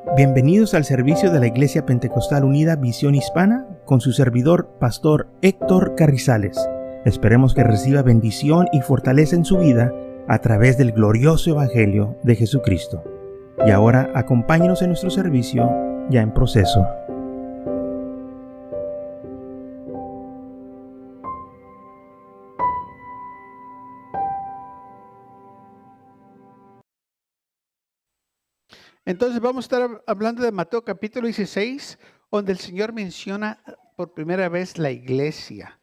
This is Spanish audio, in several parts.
Bienvenidos al servicio de la Iglesia Pentecostal Unida Visión Hispana con su servidor, Pastor Héctor Carrizales. Esperemos que reciba bendición y fortaleza en su vida a través del glorioso Evangelio de Jesucristo. Y ahora acompáñenos en nuestro servicio ya en proceso. Entonces vamos a estar hablando de Mateo capítulo 16, donde el Señor menciona por primera vez la iglesia.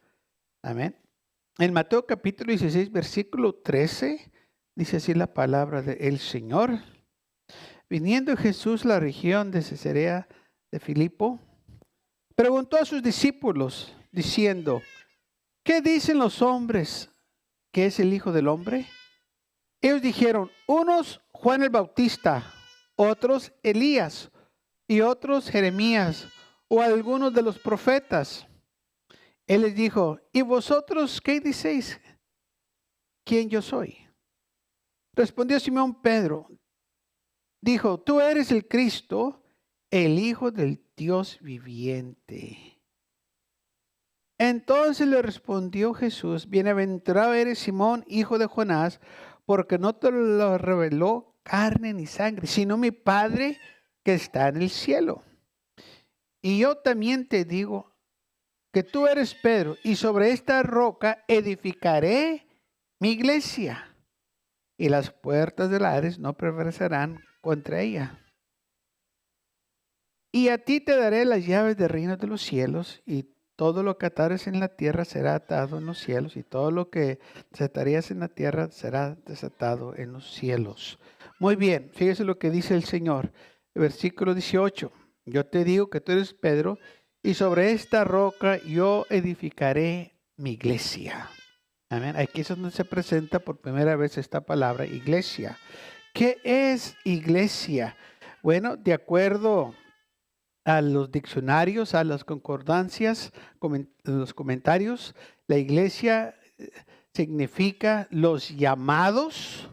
Amén. En Mateo capítulo 16, versículo 13, dice así la palabra del Señor. Viniendo Jesús a la región de Cesarea de Filipo, preguntó a sus discípulos, diciendo, ¿qué dicen los hombres que es el Hijo del Hombre? Ellos dijeron, unos Juan el Bautista, otros Elías y otros Jeremías o algunos de los profetas. Él les dijo, ¿y vosotros qué decís? ¿Quién yo soy? Respondió Simón Pedro, dijo, tú eres el Cristo, el Hijo del Dios viviente. Entonces le respondió Jesús, bienaventurado eres Simón, hijo de Jonás, porque no te lo reveló carne ni sangre, sino mi Padre que está en el cielo. Y yo también te digo que tú eres Pedro, y sobre esta roca edificaré mi iglesia, y las puertas del Hades no prevalecerán contra ella. Y a ti te daré las llaves del reino de los cielos, y todo lo que atares en la tierra será atado en los cielos, y todo lo que desatarías en la tierra será desatado en los cielos. Muy bien, fíjese lo que dice el Señor. Versículo 18. Yo te digo que tú eres Pedro, y sobre esta roca yo edificaré mi iglesia. Amén. Aquí es donde se presenta por primera vez esta palabra, iglesia. ¿Qué es iglesia? Bueno, de acuerdo a los diccionarios, a las concordancias, los comentarios, la iglesia significa los llamados,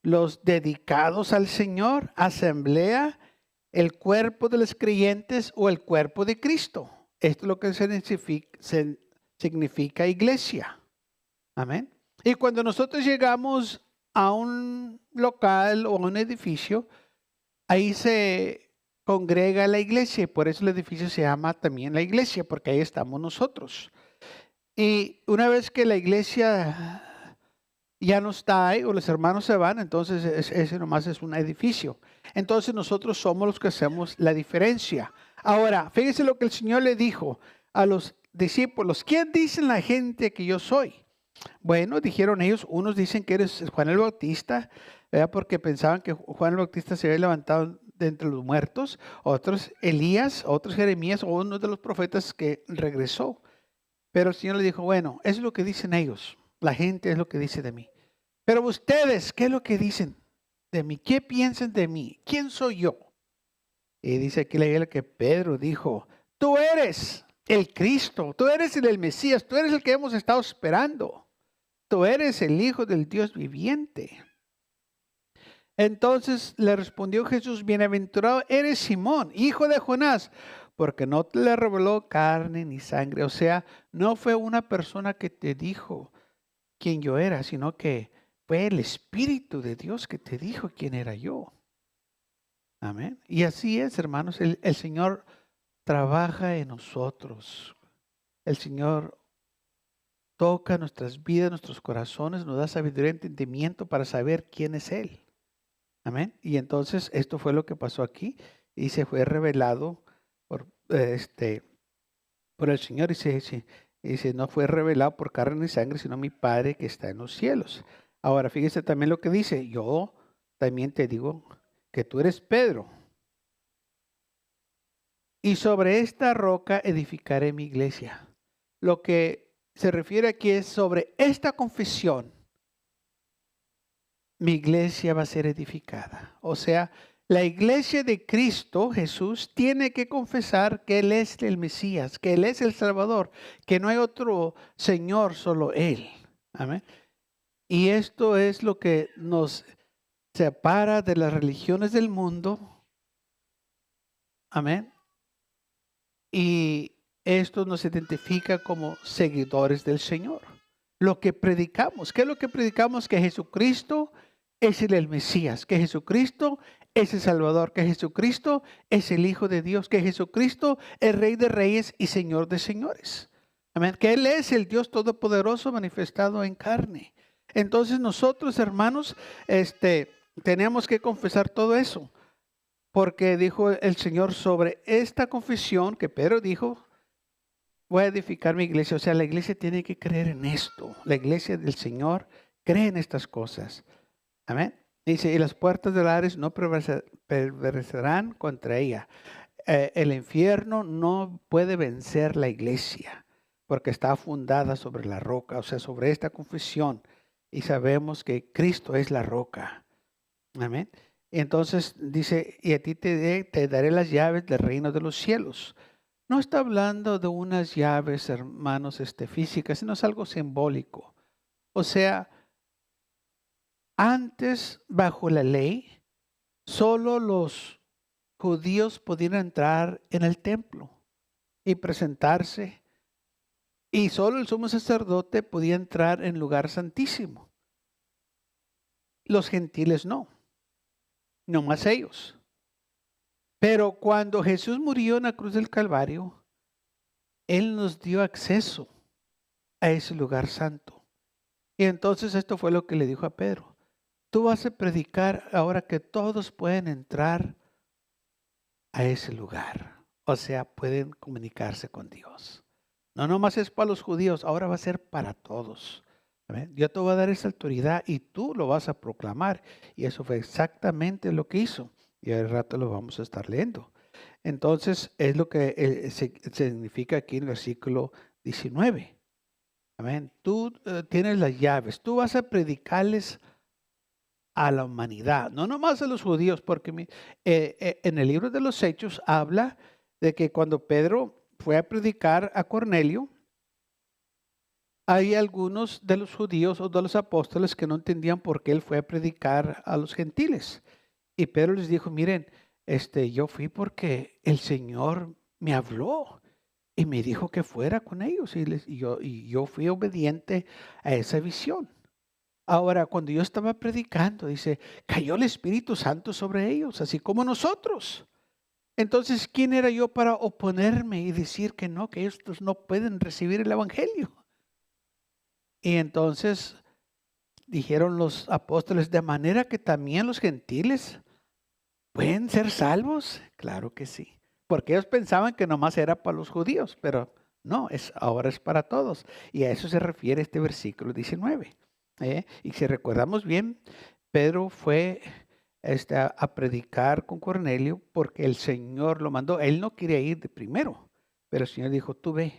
los dedicados al Señor, asamblea, el cuerpo de los creyentes o el cuerpo de Cristo. Esto es lo que significa iglesia. Amén. Y cuando nosotros llegamos a un local o a un edificio, ahí se congrega la iglesia, y por eso el edificio se llama también la iglesia, porque ahí estamos nosotros. Y una vez que la iglesia ya no está ahí, o los hermanos se van, entonces ese nomás es un edificio. Entonces nosotros somos los que hacemos la diferencia. Ahora, fíjese lo que el Señor le dijo a los discípulos. ¿Quién dice la gente que yo soy? Bueno, dijeron ellos, unos dicen que eres Juan el Bautista, ¿verdad? Porque pensaban que Juan el Bautista se había levantado de entre los muertos, otros Elías, otros Jeremías, o uno de los profetas que regresó. Pero el Señor le dijo, bueno, eso es lo que dicen ellos, la gente es lo que dice de mí. Pero ustedes, ¿qué es lo que dicen de mí? ¿Qué piensan de mí? ¿Quién soy yo? Y dice aquí la Biblia que Pedro dijo, tú eres el Cristo, tú eres el Mesías, tú eres el que hemos estado esperando. Tú eres el Hijo del Dios viviente. Entonces le respondió Jesús, bienaventurado eres Simón, hijo de Jonás, porque no te le reveló carne ni sangre. O sea, no fue una persona que te dijo quién yo era, sino que fue el Espíritu de Dios que te dijo quién era yo. Amén. Y así es, hermanos, el Señor trabaja en nosotros. El Señor toca nuestras vidas, nuestros corazones, nos da sabiduría y entendimiento para saber quién es Él. Amén. Y entonces esto fue lo que pasó aquí y se fue revelado por el Señor. Dice, no fue revelado por carne ni sangre, sino mi Padre que está en los cielos. Ahora, fíjese también lo que dice. Yo también te digo que tú eres Pedro. Y sobre esta roca edificaré mi iglesia. Lo que se refiere aquí es sobre esta confesión. Mi iglesia va a ser edificada. O sea, la iglesia de Cristo Jesús tiene que confesar que Él es el Mesías, que Él es el Salvador, que no hay otro Señor, solo Él. Amén. Y esto es lo que nos separa de las religiones del mundo Amén. Y esto nos identifica como seguidores del Señor. Lo que predicamos, ¿qué es lo que predicamos? Que Jesucristo es el Mesías, que Jesucristo es el Salvador, que Jesucristo es el Hijo de Dios, que Jesucristo es Rey de Reyes y Señor de Señores. Amén. Que Él es el Dios Todopoderoso manifestado en carne. Entonces nosotros, hermanos, tenemos que confesar todo eso. Porque dijo el Señor sobre esta confesión que Pedro dijo, voy a edificar mi iglesia. O sea, la iglesia tiene que creer en esto. La iglesia del Señor cree en estas cosas. Amén. Dice, y las puertas del Hades no prevalecerán contra ella. El infierno no puede vencer la iglesia porque está fundada sobre la roca, o sea, sobre esta confesión. Y sabemos que Cristo es la roca. Amén. Entonces dice, y a ti te daré las llaves del reino de los cielos. No está hablando de unas llaves, hermanos, físicas, sino es algo simbólico. O sea, antes, bajo la ley, solo los judíos podían entrar en el templo y presentarse. Y solo el sumo sacerdote podía entrar en el lugar santísimo. Los gentiles no. No más ellos. Pero cuando Jesús murió en la cruz del Calvario, Él nos dio acceso a ese lugar santo. Y entonces esto fue lo que le dijo a Pedro. Tú vas a predicar ahora que todos pueden entrar a ese lugar. O sea, pueden comunicarse con Dios. No nomás es para los judíos, ahora va a ser para todos. ¿Amén? Yo te voy a dar esa autoridad y tú lo vas a proclamar. Y eso fue exactamente lo que hizo. Y al rato lo vamos a estar leyendo. Entonces, es lo que significa aquí en el versículo 19. Amén. Tú tienes las llaves. Tú vas a predicarles a la humanidad, no nomás a los judíos, porque en el libro de los Hechos habla de que cuando Pedro fue a predicar a Cornelio, hay algunos de los judíos o de los apóstoles que no entendían por qué él fue a predicar a los gentiles. Y Pedro les dijo, miren, yo fui porque el Señor me habló y me dijo que fuera con ellos y yo fui obediente a esa visión. Ahora, cuando yo estaba predicando, dice, cayó el Espíritu Santo sobre ellos, así como nosotros. Entonces, ¿quién era yo para oponerme y decir que estos no pueden recibir el Evangelio? Y entonces dijeron los apóstoles, de manera que también los gentiles pueden ser salvos. Claro que sí, porque ellos pensaban que nomás era para los judíos, pero no, ahora es para todos. Y a eso se refiere este versículo 19. Y si recordamos bien, Pedro fue a predicar con Cornelio porque el Señor lo mandó. Él no quería ir de primero, pero el Señor dijo, tú ve.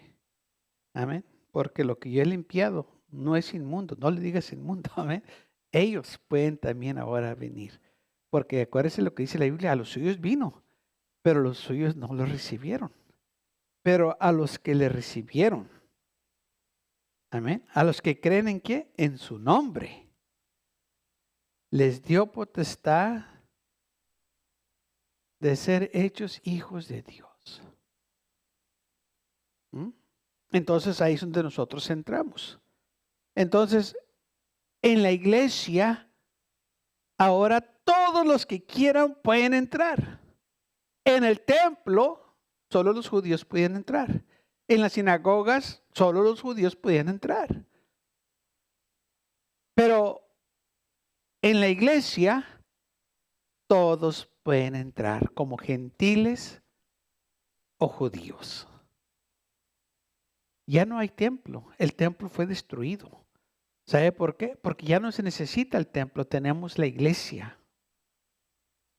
Amén. Porque lo que yo he limpiado no es inmundo. No le digas inmundo. Amén. Ellos pueden también ahora venir. Porque acuérdense lo que dice la Biblia, a los suyos vino, pero los suyos no lo recibieron. Pero a los que le recibieron, amén, a los que creen en qué, en su nombre, les dio potestad de ser hechos hijos de Dios. Entonces ahí es donde nosotros entramos. Entonces, en la iglesia, ahora todos los que quieran pueden entrar. En el templo, solo los judíos podían entrar. En las sinagogas, solo los judíos podían entrar. Pero en la iglesia, todos pueden entrar, como gentiles o judíos. Ya no hay templo. El templo fue destruido. ¿Sabe por qué? Porque ya no se necesita el templo. Tenemos la iglesia.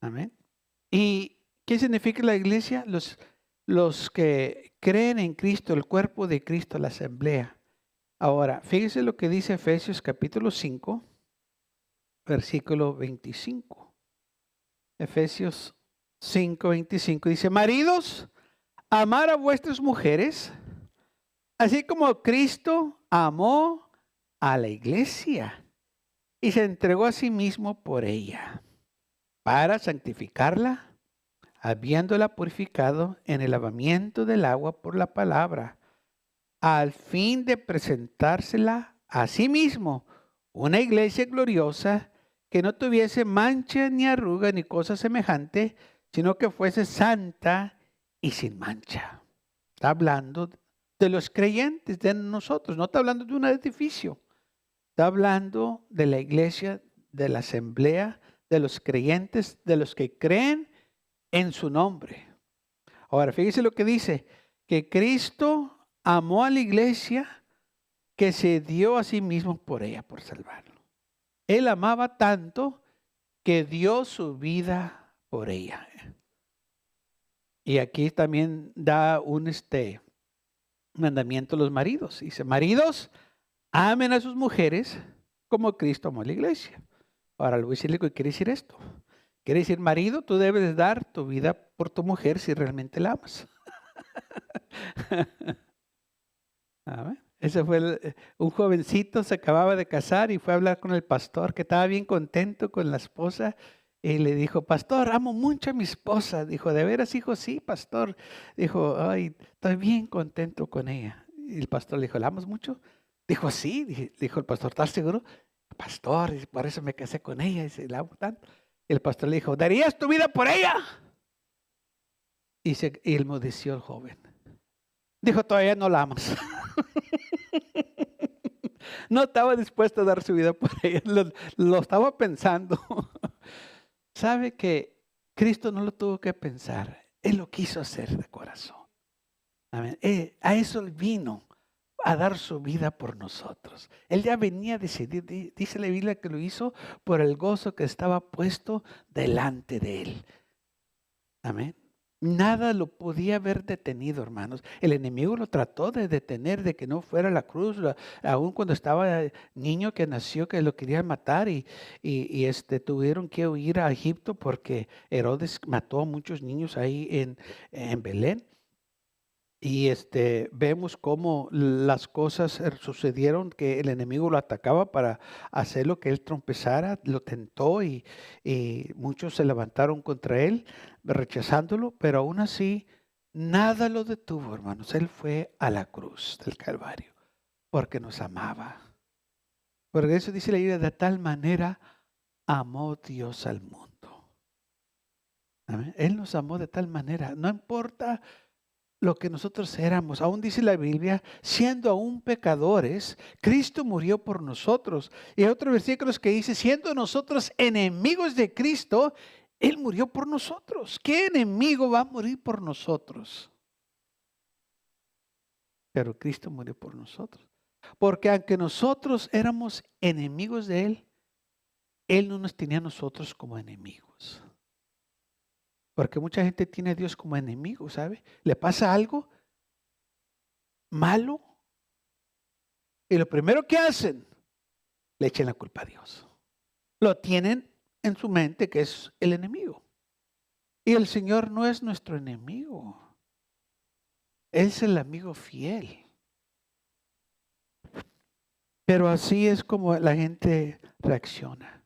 Amén. ¿Y qué significa la iglesia? Los que creen en Cristo, el cuerpo de Cristo, la asamblea. Ahora, fíjese lo que dice Efesios capítulo 5, versículo 25. Efesios 5, 25 dice, maridos, amar a vuestras mujeres, así como Cristo amó a la iglesia y se entregó a sí mismo por ella, para santificarla, habiéndola purificado en el lavamiento del agua por la palabra, al fin de presentársela a sí mismo, una iglesia gloriosa, que no tuviese mancha ni arruga ni cosa semejante, sino que fuese santa y sin mancha. Está hablando de los creyentes, de nosotros, no está hablando de un edificio. Está hablando de la iglesia, de la asamblea, de los creyentes, de los que creen en su nombre. Ahora, fíjese lo que dice, que Cristo amó a la iglesia, que se dio a sí mismo por ella, por salvarlo. Él amaba tanto que dio su vida por ella. Y aquí también da un mandamiento a los maridos. Dice, maridos, amen a sus mujeres como Cristo amó a la iglesia. Ahora le voy a decir lo que quiere decir esto. Quiere decir, marido, tú debes dar tu vida por tu mujer si realmente la amas. Ese fue un jovencito, se acababa de casar y fue a hablar con el pastor, que estaba bien contento con la esposa. Y le dijo, pastor, amo mucho a mi esposa. Dijo, ¿de veras, hijo? Sí, pastor. Dijo, ay, estoy bien contento con ella. Y el pastor le dijo, ¿la amas mucho? Dijo, sí. Dijo el pastor, ¿estás seguro? Pastor, por eso me casé con ella. Dice, la amo tanto. Y el pastor le dijo, ¿darías tu vida por ella? Y enmudeció el joven. Dijo, todavía no la amas. No estaba dispuesto a dar su vida por ella. Lo estaba pensando. Sabe que Cristo no lo tuvo que pensar. Él lo quiso hacer de corazón. Amén. A eso él vino, a dar su vida por nosotros. Él ya venía decidido. Dice la Biblia que lo hizo por el gozo que estaba puesto delante de él. Amén. Nada lo podía haber detenido, hermanos. El enemigo lo trató de detener, de que no fuera a la cruz, aún cuando estaba niño que nació, que lo querían matar y tuvieron que huir a Egipto porque Herodes mató a muchos niños ahí en Belén. Y vemos cómo las cosas sucedieron, que el enemigo lo atacaba para hacer lo que él tropezara, lo tentó y muchos se levantaron contra él, rechazándolo, pero aún así nada lo detuvo, hermanos. Él fue a la cruz del Calvario porque nos amaba. Porque eso dice la Biblia, de tal manera amó Dios al mundo. ¿Amén? Él nos amó de tal manera, no importa lo que nosotros éramos. Aún dice la Biblia, siendo aún pecadores, Cristo murió por nosotros. Y hay otros versículos que dice, siendo nosotros enemigos de Cristo, Él murió por nosotros. ¿Qué enemigo va a morir por nosotros? Pero Cristo murió por nosotros. Porque aunque nosotros éramos enemigos de Él, Él no nos tenía a nosotros como enemigos. Porque mucha gente tiene a Dios como enemigo, ¿sabe? Le pasa algo malo y lo primero que hacen, le echan la culpa a Dios. Lo tienen en su mente que es el enemigo. Y el Señor no es nuestro enemigo. Él es el amigo fiel. Pero así es como la gente reacciona.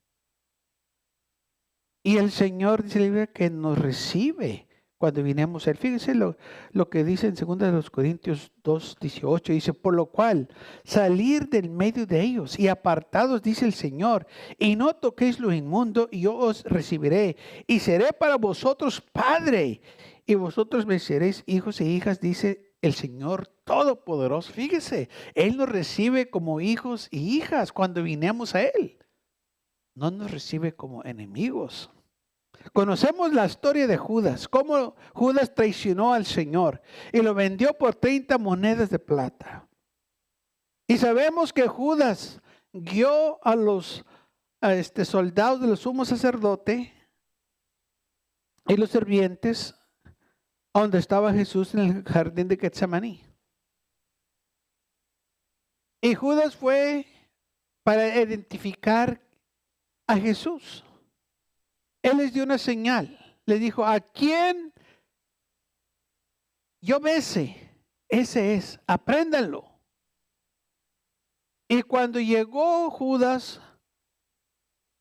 Y el Señor dice la Biblia que nos recibe cuando vinimos a Él. Fíjense lo que dice en 2 Corintios 2:18. Dice, por lo cual, salir del medio de ellos y apartados, dice el Señor, y no toquéis lo inmundo, y yo os recibiré, y seré para vosotros Padre, y vosotros me seréis hijos e hijas, dice el Señor Todopoderoso. Fíjese, Él nos recibe como hijos y hijas cuando vinimos a Él. No nos recibe como enemigos. Conocemos la historia de Judas, cómo Judas traicionó al Señor y lo vendió por 30 monedas de plata. Y sabemos que Judas guió a los soldados de los sumos sacerdotes y los sirvientes a donde estaba Jesús en el jardín de Getsemaní. Y Judas fue para identificar a Jesús. Él les dio una señal. Le dijo, a quien yo bese, ese es, apréndanlo. Y cuando llegó Judas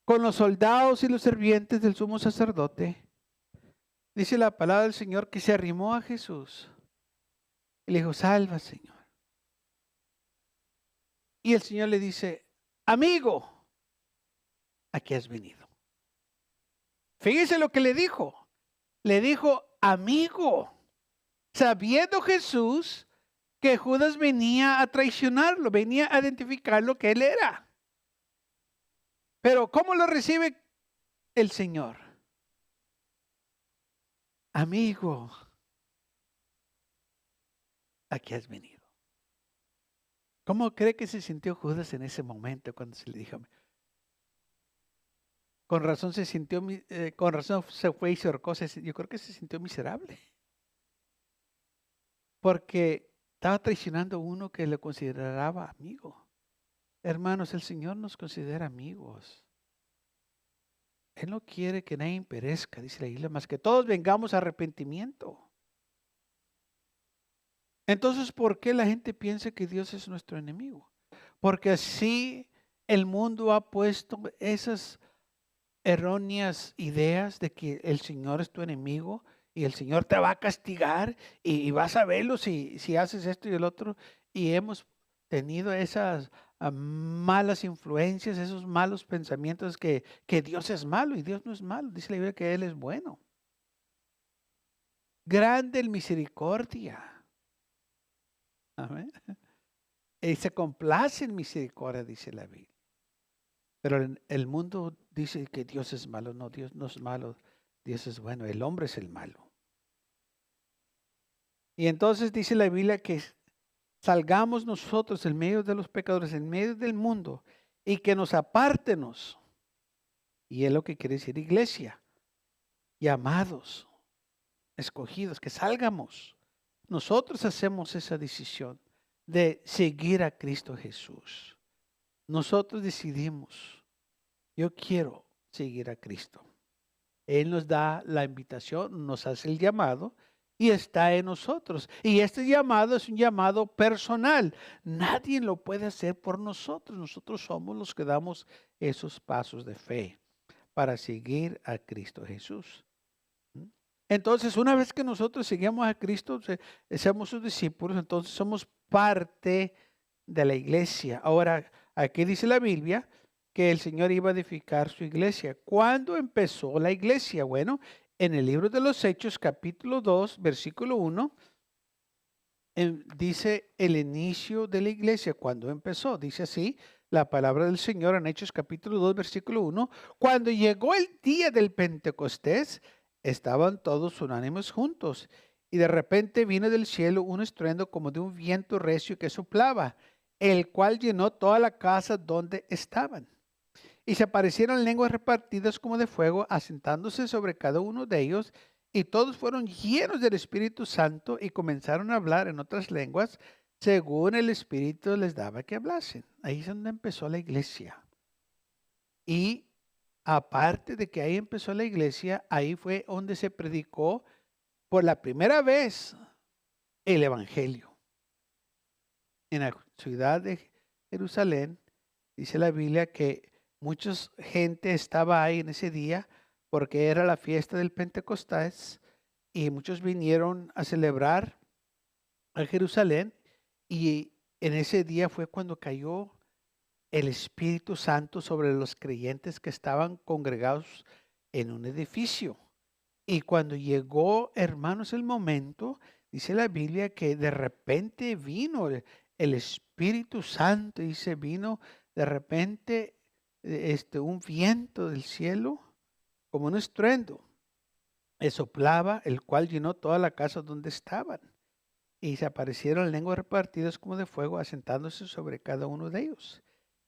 con los soldados y los sirvientes del sumo sacerdote, Dice la palabra del Señor que se arrimó a Jesús y le dijo, salva, Señor. Y el Señor le dice, amigo, ¿a qué has venido? Fíjese lo que le dijo. Le dijo, amigo, sabiendo Jesús que Judas venía a traicionarlo, venía a identificar lo que él era. Pero ¿cómo lo recibe el Señor? Amigo, ¿a qué has venido? ¿Cómo cree que se sintió Judas en ese momento cuando se le dijo? Con razón se sintió, con razón se fue y se ahorcó. Yo creo que se sintió miserable. Porque estaba traicionando a uno que le consideraba amigo. Hermanos, el Señor nos considera amigos. Él no quiere que nadie perezca, dice la Biblia, más que todos vengamos a arrepentimiento. Entonces, ¿por qué la gente piensa que Dios es nuestro enemigo? Porque así el mundo ha puesto esas erróneas ideas de que el Señor es tu enemigo y el Señor te va a castigar y vas a verlo si haces esto y el otro. Y hemos tenido esas malas influencias, esos malos pensamientos que Dios es malo y Dios no es malo. Dice la Biblia que Él es bueno. Grande en misericordia. Amén. Y se complace en misericordia, dice la Biblia. Pero el mundo dice que Dios es malo. No, Dios no es malo. Dios es bueno. El hombre es el malo. Y entonces dice la Biblia que salgamos nosotros en medio de los pecadores, en medio del mundo, y que nos apártenos. Y es lo que quiere decir iglesia. Llamados, escogidos, que salgamos. Nosotros hacemos esa decisión de seguir a Cristo Jesús. Nosotros decidimos, yo quiero seguir a Cristo. Él nos da la invitación, nos hace el llamado y está en nosotros. Y este llamado es un llamado personal. Nadie lo puede hacer por nosotros. Nosotros somos los que damos esos pasos de fe para seguir a Cristo Jesús. Entonces, una vez que nosotros seguimos a Cristo, somos sus discípulos, entonces somos parte de la iglesia. Ahora, aquí dice la Biblia que el Señor iba a edificar su iglesia. ¿Cuándo empezó la iglesia? Bueno, en el libro de los Hechos, capítulo 2, versículo 1, dice el inicio de la iglesia. ¿Cuándo empezó? Dice así la palabra del Señor en Hechos, capítulo 2, versículo 1. Cuando llegó el día del Pentecostés, estaban todos unánimes juntos. Y de repente vino del cielo un estruendo como de un viento recio que soplaba, el cual llenó toda la casa donde estaban. Y se aparecieron lenguas repartidas como de fuego, asentándose sobre cada uno de ellos, y todos fueron llenos del Espíritu Santo y comenzaron a hablar en otras lenguas, según el Espíritu les daba que hablasen. Ahí es donde empezó la iglesia. Y aparte de que ahí empezó la iglesia, ahí fue donde se predicó por la primera vez el Evangelio. En la ciudad de Jerusalén, dice la Biblia que mucha gente estaba ahí en ese día porque era la fiesta del Pentecostés y muchos vinieron a celebrar a Jerusalén y en ese día fue cuando cayó el Espíritu Santo sobre los creyentes que estaban congregados en un edificio. Y cuando llegó, hermanos, el momento, dice la Biblia que de repente vino el Espíritu Santo, dice, vino de repente un viento del cielo como un estruendo. Soplaba, el cual llenó toda la casa donde estaban. Y se aparecieron lenguas repartidas como de fuego, asentándose sobre cada uno de ellos.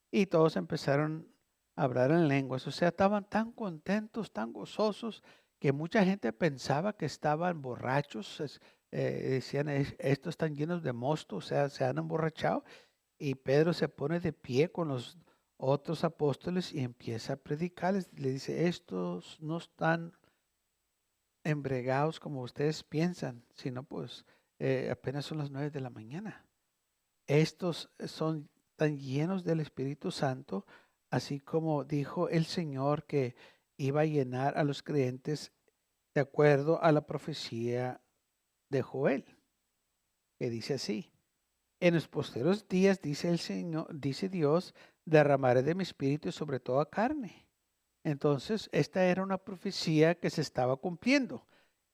Y todos empezaron a hablar en lenguas. O sea, estaban tan contentos, tan gozosos, que mucha gente pensaba que estaban borrachos. Decían, estos están llenos de mosto, o sea, se han emborrachado. Y Pedro se pone de pie con los otros apóstoles y empieza a predicarles. Le dice, estos no están embregados como ustedes piensan, sino pues apenas son las 9 de la mañana. Estos son tan llenos del Espíritu Santo, así como dijo el Señor que iba a llenar a los creyentes de acuerdo a la profecía de Joel, que dice así: en los posteriores días, dice el Señor, dice Dios, derramaré de mi espíritu sobre toda carne. Entonces, esta era una profecía que se estaba cumpliendo.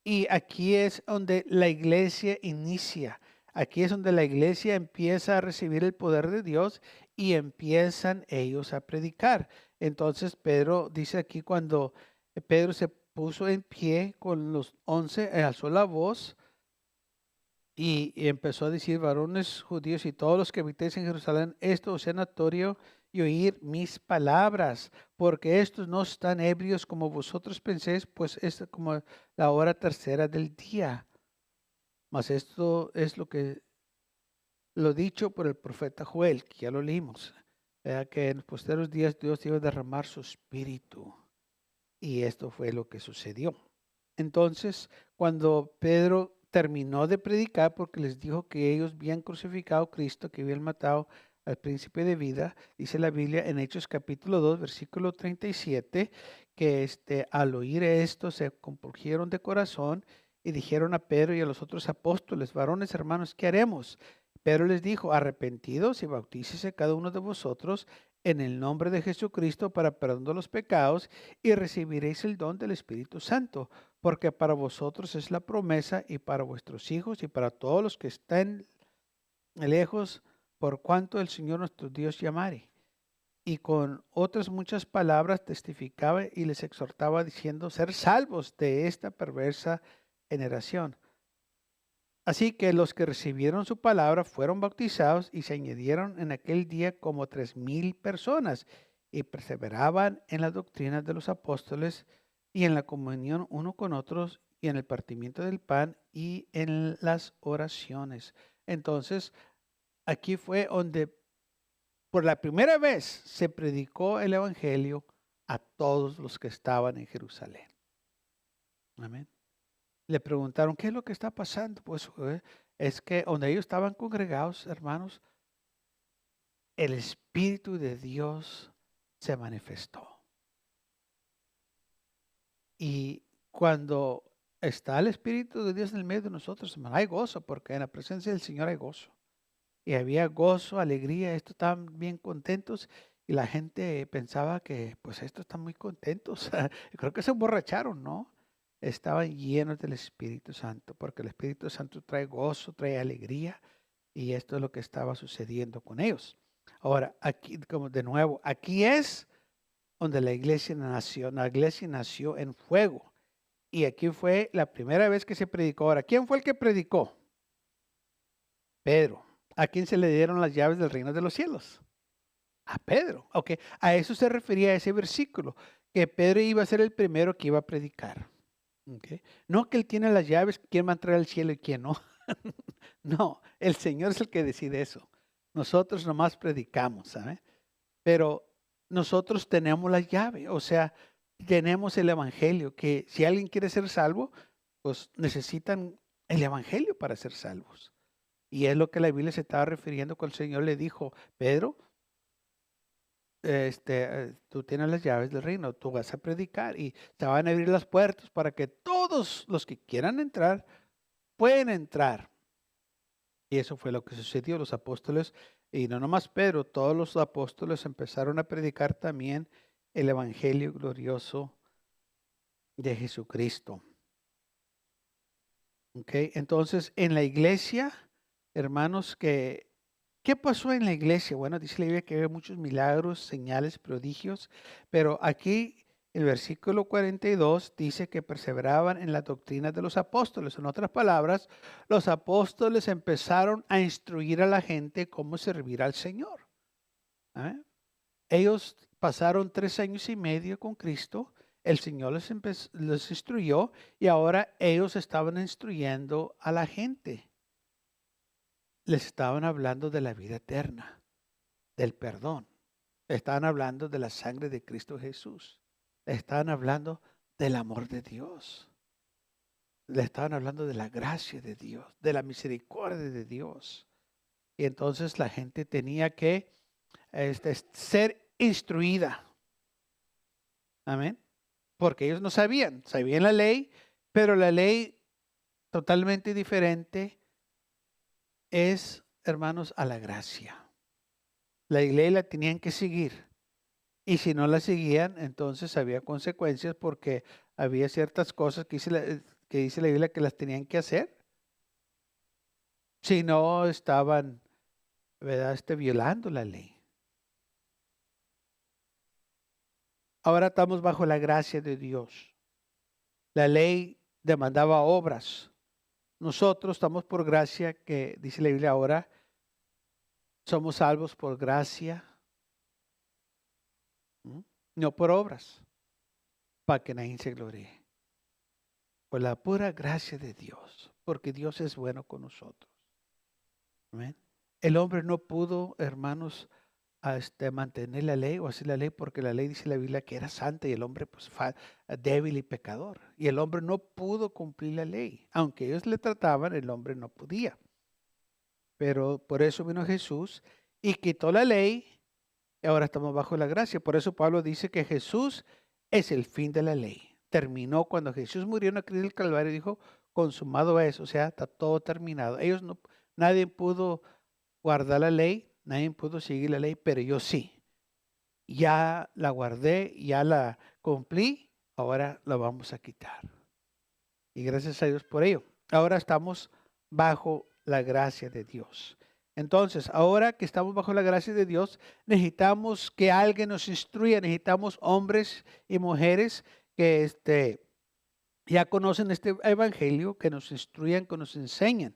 Y aquí es donde la iglesia inicia. Aquí es donde la iglesia empieza a recibir el poder de Dios y empiezan ellos a predicar. Entonces, Pedro dice aquí, cuando Pedro se puso en pie con los 11, alzó la voz y empezó a decir: varones judíos y todos los que habitéis en Jerusalén, esto os sea notorio y oír mis palabras, porque estos no están ebrios como vosotros penséis, pues es como la hora tercera del día. Mas esto es lo dicho por el profeta Joel, que ya lo leímos, que en los posteriores días Dios iba a derramar su espíritu. Y esto fue lo que sucedió. Entonces, cuando Pedro terminó de predicar, porque les dijo que ellos habían crucificado a Cristo, que habían matado al príncipe de vida, dice la Biblia en Hechos capítulo 2, versículo 37, que al oír esto se compungieron de corazón y dijeron a Pedro y a los otros apóstoles: varones hermanos, ¿qué haremos? Pedro les dijo: arrepentidos y bautícese cada uno de vosotros en el nombre de Jesucristo para perdón de los pecados, y recibiréis el don del Espíritu Santo, porque para vosotros es la promesa, y para vuestros hijos, y para todos los que están lejos, por cuanto el Señor nuestro Dios llamare. Y con otras muchas palabras testificaba y les exhortaba, diciendo: ser salvos de esta perversa generación. Así que los que recibieron su palabra fueron bautizados, y se añadieron en aquel día como 3,000 personas, y perseveraban en las doctrinas de los apóstoles y en la comunión uno con otros y en el partimiento del pan y en las oraciones. Entonces, aquí fue donde por la primera vez se predicó el evangelio a todos los que estaban en Jerusalén. Amén. Le preguntaron: ¿qué es lo que está pasando? Pues es que donde ellos estaban congregados, hermanos, el Espíritu de Dios se manifestó. Y cuando está el Espíritu de Dios en el medio de nosotros, hermano, hay gozo, porque en la presencia del Señor hay gozo. Y había gozo, alegría, estos estaban bien contentos, y la gente pensaba que pues estos están muy contentos. Creo que se emborracharon, ¿no? Estaban llenos del Espíritu Santo, porque el Espíritu Santo trae gozo, trae alegría, y esto es lo que estaba sucediendo con ellos. Ahora, aquí, como de nuevo, aquí es donde la iglesia nació en fuego. Y aquí fue la primera vez que se predicó. Ahora, ¿quién fue el que predicó? Pedro. ¿A quién se le dieron las llaves del reino de los cielos? A Pedro. Ok, a eso se refería ese versículo, que Pedro iba a ser el primero que iba a predicar. Okay. No que él tiene las llaves, quién va a entrar al cielo y quién no. No, el Señor es el que decide eso. Nosotros nomás predicamos, ¿sabes? Pero nosotros tenemos la llave, o sea, tenemos el evangelio, que si alguien quiere ser salvo, pues necesitan el evangelio para ser salvos. Y es lo que la Biblia se estaba refiriendo cuando el Señor le dijo: Pedro, tú tienes las llaves del reino, tú vas a predicar y te van a abrir las puertas para que todos los que quieran entrar pueden entrar. Y eso fue lo que sucedió. Los apóstoles, y no nomás Pedro, todos los apóstoles empezaron a predicar también el evangelio glorioso de Jesucristo. Okay. Entonces, en la iglesia, hermanos, ¿qué pasó en la iglesia? Bueno, dice la Biblia que había muchos milagros, señales, prodigios, pero aquí el versículo 42 dice que perseveraban en la doctrina de los apóstoles. En otras palabras, los apóstoles empezaron a instruir a la gente cómo servir al Señor. ¿Eh? Ellos pasaron 3 años y medio con Cristo. El Señor les instruyó, y ahora ellos estaban instruyendo a la gente. Les estaban hablando de la vida eterna, del perdón. Estaban hablando de la sangre de Cristo Jesús. Estaban hablando del amor de Dios. Le estaban hablando de la gracia de Dios, de la misericordia de Dios. Y entonces la gente tenía que ser instruida. Amén. Porque ellos no sabían la ley, Pero la ley totalmente diferente es, hermanos, a la gracia. La ley la tenían que seguir. Y si no la seguían, entonces había consecuencias porque había ciertas cosas que dice la Biblia que las tenían que hacer. Si no, estaban, ¿verdad? Violando la ley. Ahora estamos bajo la gracia de Dios. La ley demandaba obras. Nosotros estamos por gracia, que dice la Biblia ahora, somos salvos por gracia, no por obras, para que nadie se gloríe. Por la pura gracia de Dios, porque Dios es bueno con nosotros. Amén. El hombre no pudo, hermanos, mantener la ley o hacer la ley, porque la ley dice la Biblia que era santa y el hombre pues débil y pecador. Y el hombre no pudo cumplir la ley. Aunque ellos le trataban, el hombre no podía. Pero por eso vino Jesús y quitó la ley y ahora estamos bajo la gracia. Por eso Pablo dice que Jesús es el fin de la ley. Terminó cuando Jesús murió en la cruz del Calvario y dijo, consumado es, o sea, está todo terminado. Nadie pudo guardar la ley, nadie pudo seguir la ley, pero yo sí. Ya la guardé, ya la cumplí, ahora la vamos a quitar. Y gracias a Dios por ello. Ahora estamos bajo la gracia de Dios. Entonces, ahora que estamos bajo la gracia de Dios, necesitamos que alguien nos instruya, necesitamos hombres y mujeres que ya conocen este evangelio, que nos instruyan, que nos enseñen.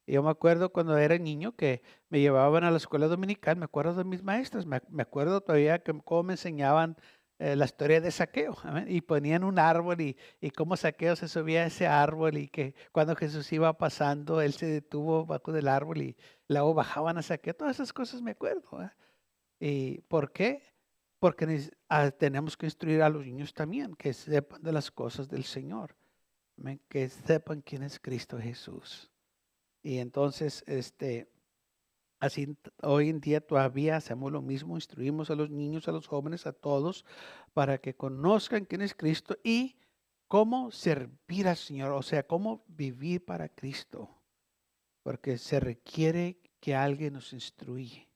Yo me acuerdo cuando era niño que me llevaban a la escuela dominical, me acuerdo de mis maestras, me acuerdo todavía cómo me enseñaban la historia de Zaqueo, amén, y ponían un árbol y cómo Zaqueo se subía a ese árbol y que cuando Jesús iba pasando, él se detuvo bajo del árbol y luego bajaban a Zaqueo, todas esas cosas me acuerdo. ¿Y por qué? Porque tenemos que instruir a los niños también, que sepan de las cosas del Señor, amén, que sepan quién es Cristo Jesús. Y entonces, así hoy en día todavía hacemos lo mismo, instruimos a los niños, a los jóvenes, a todos, para que conozcan quién es Cristo y cómo servir al Señor, o sea, cómo vivir para Cristo, porque se requiere que alguien nos instruya.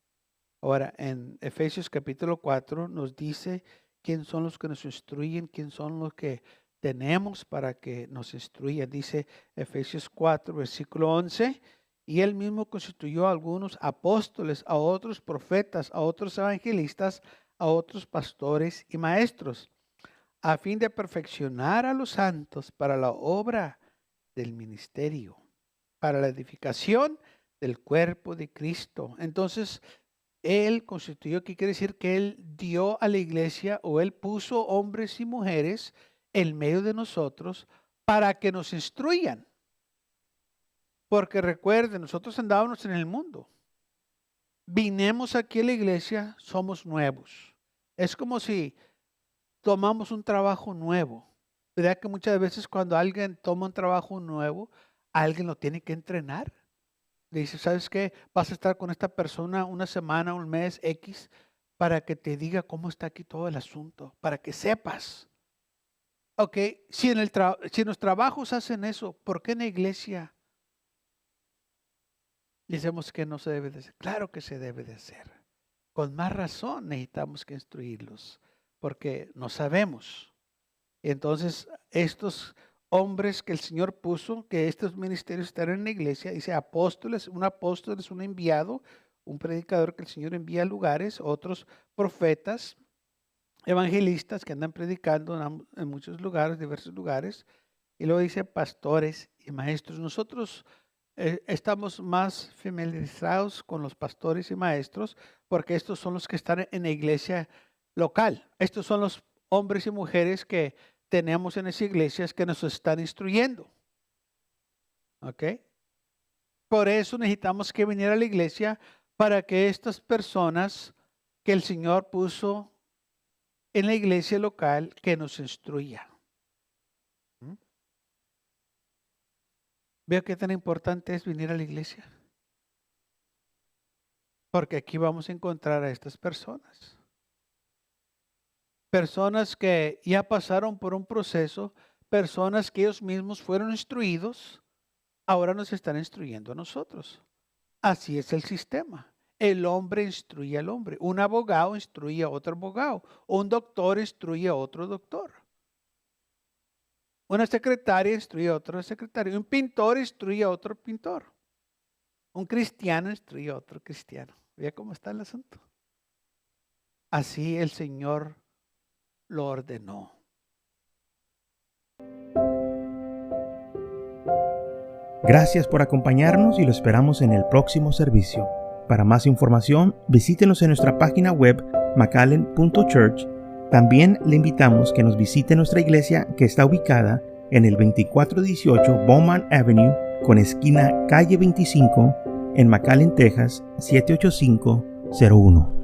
Ahora, en Efesios capítulo 4 nos dice quién son los que nos instruyen, quién son los que tenemos para que nos instruyan. Dice Efesios 4, versículo 11, y él mismo constituyó a algunos apóstoles, a otros profetas, a otros evangelistas, a otros pastores y maestros, a fin de perfeccionar a los santos para la obra del ministerio, para la edificación del cuerpo de Cristo. Entonces, él constituyó, ¿qué quiere decir? Que Él dio a la iglesia o Él puso hombres y mujeres en medio de nosotros para que nos instruyan. Porque recuerden, nosotros andábamos en el mundo. Vinimos aquí a la iglesia, somos nuevos. Es como si tomamos un trabajo nuevo. ¿Verdad que muchas veces cuando alguien toma un trabajo nuevo, alguien lo tiene que entrenar? Le dice, ¿sabes qué? Vas a estar con esta persona una semana, un mes, X, para que te diga cómo está aquí todo el asunto, para que sepas. Ok, si en los trabajos hacen eso, ¿por qué en la iglesia decimos que no se debe de hacer? Claro que se debe de hacer. Con más razón necesitamos que instruirlos, porque no sabemos. Entonces, estos hombres que el Señor puso, que estos ministerios están en la iglesia, dice apóstoles, un apóstol es un enviado, un predicador que el Señor envía a lugares, otros profetas, evangelistas que andan predicando en muchos lugares, diversos lugares, y luego dice pastores y maestros. Nosotros estamos más familiarizados con los pastores y maestros porque estos son los que están en la iglesia local. Estos son los hombres y mujeres que tenemos en las iglesias que nos están instruyendo. ¿Ok? Por eso necesitamos que venir a la iglesia para que estas personas que el Señor puso en la iglesia local que nos instruya. Veo qué tan importante es venir a la iglesia. Porque aquí vamos a encontrar a estas personas. Personas que ya pasaron por un proceso, personas que ellos mismos fueron instruidos, ahora nos están instruyendo a nosotros. Así es el sistema. El hombre instruye al hombre. Un abogado instruye a otro abogado. Un doctor instruye a otro doctor. Una secretaria instruye a otro secretario. Un pintor instruye a otro pintor. Un cristiano instruye a otro cristiano. ¿Ve cómo está el asunto? Así el Señor lo ordenó. Gracias por acompañarnos y lo esperamos en el próximo servicio. Para más información, visítenos en nuestra página web mcallen.church. También le invitamos que nos visite nuestra iglesia que está ubicada en el 2418 Bowman Avenue con esquina calle 25 en McAllen, Texas 78501.